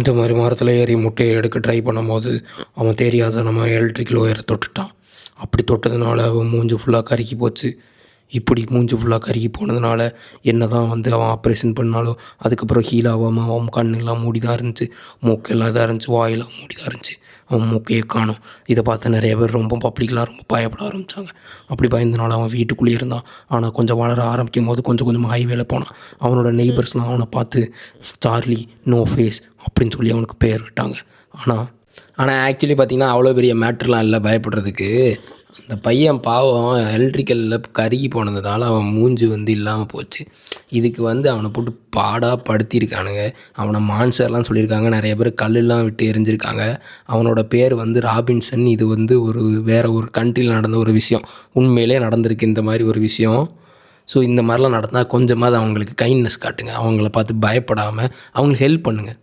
இந்த மாதிரி மரத்தில் ஏறி முட்டையை எடுக்க ட்ரை பண்ணும்போது அவன் தெரியாத நம்ம எலக்ட்ரிக்கல் ஒயரை தொட்டுட்டான். அப்படி தொட்டதுனால அவன் மூஞ்சி ஃபுல்லாக கருகி போச்சு. இப்படி மூஞ்சி ஃபுல்லாக கருகி போனதுனால என்ன தான் வந்து அவன் ஆப்ரேஷன் பண்ணாலும் அதுக்கப்புறம் ஹீல் ஆகாமல் அவன் கண்ணெல்லாம் மூடி தான் இருந்துச்சு, மூக்கெல்லாம் இதாக இருந்துச்சு, வாயெல்லாம் மூடி தான் இருந்துச்சு. அவன் மூக்கையே காணும். இதை பார்த்து நிறைய பேர் ரொம்ப பப்ளிக்கெலாம் ரொம்ப பயப்பட ஆரம்பித்தாங்க. அப்படி பயந்தனால அவன் வீட்டுக்குள்ளேயே இருந்தான். ஆனால் கொஞ்சம் வளர ஆரம்பிக்கும் போது கொஞ்சம் கொஞ்சமாக ஹைவேல போனான். அவனோட நெய்பர்ஸ்லாம் அவனை பார்த்து சார்லி நோ ஃபேஸ் அப்படின்னு சொல்லி அவனுக்கு பேர் விட்டாங்க. ஆனால் ஆக்சுவலி பார்த்திங்கன்னா அவ்வளோ பெரிய மேட்ருலாம் இல்லை பயப்படுறதுக்கு. அந்த பையன் பாவம் எலக்ட்ரிக்கலில் கருகி போனதுனால அவன் மூஞ்சி வந்து இல்லாமல் போச்சு. இதுக்கு வந்து அவனை போட்டு பாடாக படுத்தியிருக்கானுங்க. அவனை மான்சர்லாம் சொல்லியிருக்காங்க. நிறைய பேர் கல்லெலாம் விட்டு எரிஞ்சிருக்காங்க. அவனோட பேர் வந்து ராபின்சன். இது வந்து வேறு ஒரு கண்ட்ரியில் நடந்த ஒரு விஷயம். உண்மையிலே நடந்திருக்கு இந்த மாதிரி ஒரு விஷயம். ஸோ இந்த மாதிரிலாம் நடந்தால் கொஞ்சமாவது அவங்களுக்கு கைண்ட்னஸ் காட்டுங்க. அவங்கள பார்த்து பயப்படாமல் அவங்களுக்கு ஹெல்ப் பண்ணுங்கள்.